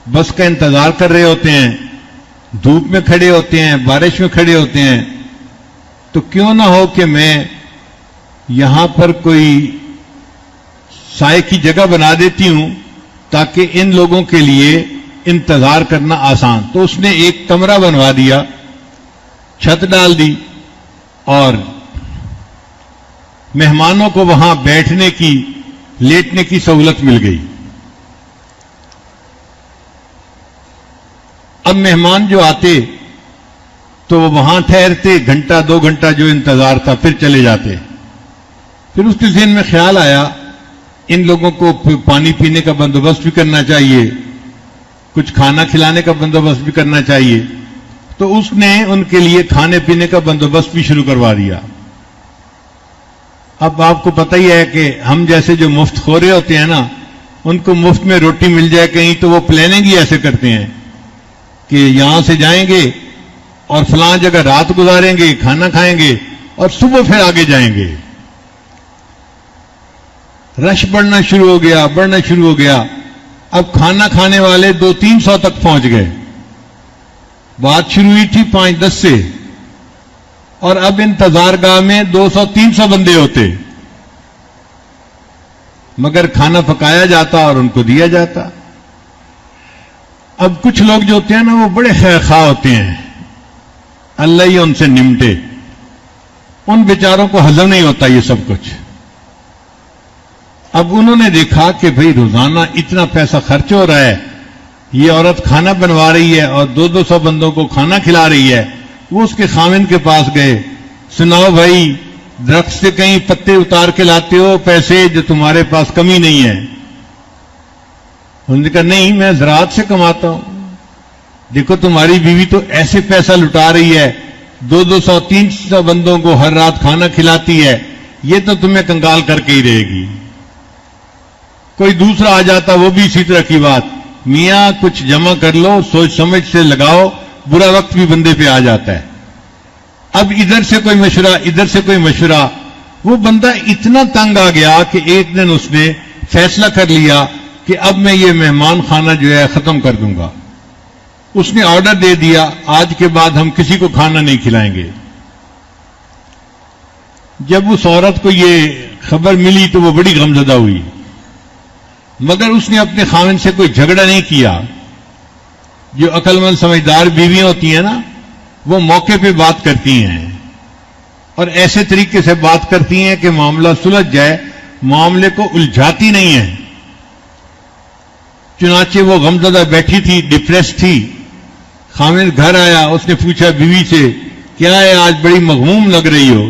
بس کا انتظار کر رہے ہوتے ہیں، دھوپ میں کھڑے ہوتے ہیں، بارش میں کھڑے ہوتے ہیں، تو کیوں نہ ہو کہ میں یہاں پر کوئی سائے کی جگہ بنا دیتی ہوں تاکہ ان لوگوں کے لیے انتظار کرنا آسان۔ تو اس نے ایک کمرہ بنوا دیا، چھت ڈال دی، اور مہمانوں کو وہاں بیٹھنے کی، لیٹنے کی سہولت مل گئی۔ اب مہمان جو آتے تو وہ وہاں ٹھہرتے، گھنٹہ 2 گھنٹہ جو انتظار تھا، پھر چلے جاتے۔ پھر اس کے ذہن میں خیال آیا ان لوگوں کو پانی پینے کا بندوبست بھی کرنا چاہیے، کچھ کھانا کھلانے کا بندوبست بھی کرنا چاہیے، تو اس نے ان کے لیے کھانے پینے کا بندوبست بھی شروع کروا دیا۔ اب آپ کو پتہ ہی ہے کہ ہم جیسے جو مفت خورے ہوتے ہیں نا، ان کو مفت میں روٹی مل جائے کہیں تو وہ پلاننگ ہی ایسے کرتے ہیں کہ یہاں سے جائیں گے اور فلاں جگہ رات گزاریں گے، کھانا کھائیں گے اور صبح پھر آگے جائیں گے۔ رش بڑھنا شروع ہو گیا۔ اب کھانا کھانے والے 200-300 تک پہنچ گئے۔ بات شروع ہوئی تھی 5-10 سے، اور اب انتظار گاہ میں 200-300 بندے ہوتے، مگر کھانا پکایا جاتا اور ان کو دیا جاتا۔ اب کچھ لوگ جو ہوتے ہیں نا، وہ بڑے خیر خواہ ہوتے ہیں، اللہ ہی ان سے نمٹے، ان بیچاروں کو ہضم نہیں ہوتا یہ سب کچھ۔ اب انہوں نے دیکھا کہ بھئی روزانہ اتنا پیسہ خرچ ہو رہا ہے، یہ عورت کھانا بنوا رہی ہے اور 200 بندوں کو کھانا کھلا رہی ہے۔ وہ اس کے خاوند کے پاس گئے، سناؤ بھائی، درخت سے کہیں پتے اتار کے لاتے ہو پیسے جو تمہارے پاس کمی نہیں ہے؟ انہوں نے کہا نہیں، میں زراعت سے کماتا ہوں۔ دیکھو تمہاری بیوی تو ایسے پیسہ لٹا رہی ہے، 200-300 بندوں کو ہر رات کھانا کھلاتی ہے، یہ تو تمہیں کنگال کر کے ہی رہے گی۔ کوئی دوسرا آ جاتا، وہ بھی اسی طرح کی بات، میاں کچھ جمع کر لو، سوچ سمجھ سے لگاؤ، برا وقت بھی بندے پہ آ جاتا ہے۔ اب ادھر سے کوئی مشورہ، ادھر سے کوئی مشورہ، وہ بندہ اتنا تنگ آ گیا کہ ایک دن اس نے فیصلہ کر لیا کہ اب میں یہ مہمان خانہ جو ہے ختم کر دوں گا۔ اس نے آرڈر دے دیا، آج کے بعد ہم کسی کو کھانا نہیں کھلائیں گے۔ جب اس عورت کو یہ خبر ملی تو وہ بڑی غمزدہ ہوئی، مگر اس نے اپنے خاوند سے کوئی جھگڑا نہیں کیا۔ جو عقل مند سمجھدار بیویاں ہوتی ہیں نا، وہ موقع پہ بات کرتی ہیں اور ایسے طریقے سے بات کرتی ہیں کہ معاملہ سلجھ جائے، معاملے کو الجھاتی نہیں ہیں۔ چنانچہ وہ غمزدہ بیٹھی تھی، ڈپریس تھی۔ خاوند گھر آیا، اس نے پوچھا بیوی سے، کیا ہے آج بڑی مغموم لگ رہی ہو؟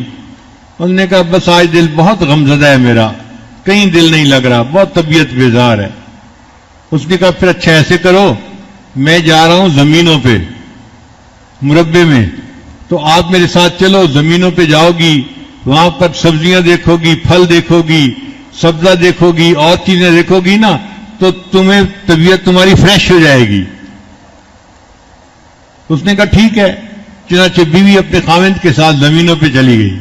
انہوں نے کہا بس آج دل بہت غمزدہ ہے میرا، کہیں دل نہیں لگ رہا، بہت طبیعت بیزار ہے۔ اس نے کہا پھر اچھا ایسے کرو، میں جا رہا ہوں زمینوں پہ، مربے میں، تو آپ میرے ساتھ چلو، زمینوں پہ جاؤ گی، وہاں پر سبزیاں دیکھو گی، پھل دیکھو گی، سبزہ دیکھو گی، اور چیزیں دیکھو گی نا، تو تمہیں طبیعت تمہاری فریش ہو جائے گی۔ اس نے کہا ٹھیک ہے۔ چنانچہ بیوی اپنے خاوند کے ساتھ زمینوں پہ چلی گئی۔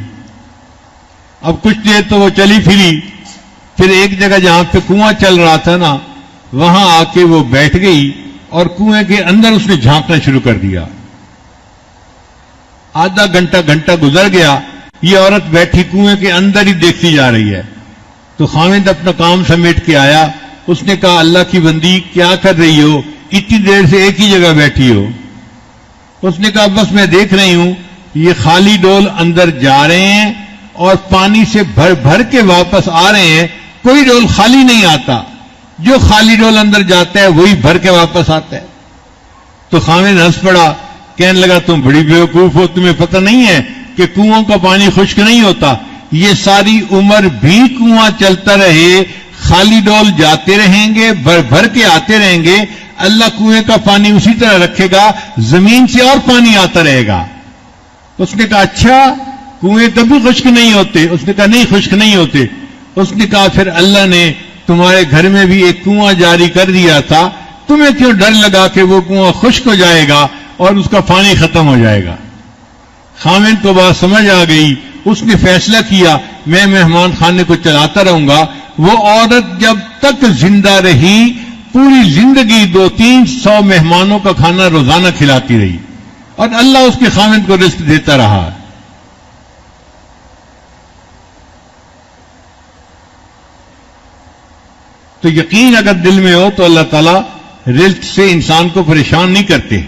اب کچھ دیر تو وہ چلی پھری، پھر ایک جگہ جہاں پہ کنواں چل رہا تھا نا، وہاں آ کے وہ بیٹھ گئی اور کنویں کے اندر اس نے جھانکنا شروع کر دیا۔ آدھا گھنٹہ گزر گیا، یہ عورت بیٹھی کنویں کے اندر ہی دیکھتی جا رہی ہے۔ تو خاوند اپنا کام سمیٹ کے آیا، اس نے کہا اللہ کی بندی کیا کر رہی ہو، اتنی دیر سے ایک ہی جگہ بیٹھی ہو؟ اس نے کہا بس میں دیکھ رہی ہوں یہ خالی ڈول اندر جا رہے ہیں اور پانی سے بھر بھر کے واپس آ رہے ہیں، کوئی ڈول خالی نہیں آتا، جو خالی ڈول اندر جاتا ہے وہی بھر کے واپس آتا ہے۔ تو خاوند ہنس پڑا، کہنے لگا تم بڑی بیوقوف ہو، تمہیں پتہ نہیں ہے کہ کنووں کا پانی خشک نہیں ہوتا، یہ ساری عمر بھی کنواں چلتا رہے، خالی ڈول جاتے رہیں گے، بھر بھر کے آتے رہیں گے، اللہ کنویں کا پانی اسی طرح رکھے گا، زمین سے اور پانی آتا رہے گا۔ اس نے کہا اچھا کنویں کبھی خشک نہیں ہوتے؟ اس نے کہا نہیں خشک نہیں ہوتے۔ اس نے کہا پھر اللہ نے تمہارے گھر میں بھی ایک کنواں جاری کر دیا تھا، تمہیں کیوں ڈر لگا کہ وہ کنواں خشک ہو جائے گا اور اس کا پانی ختم ہو جائے گا؟ خاوند کو بات سمجھ آ گئی، اس نے فیصلہ کیا میں مہمان خانے کو چلاتا رہوں گا۔ وہ عورت جب تک زندہ رہی پوری زندگی 200-300 مہمانوں کا کھانا روزانہ کھلاتی رہی اور اللہ اس کے خاوند کو رزق دیتا رہا. تو یقین اگر دل میں ہو تو اللہ تعالیٰ رزق سے انسان کو پریشان نہیں کرتے.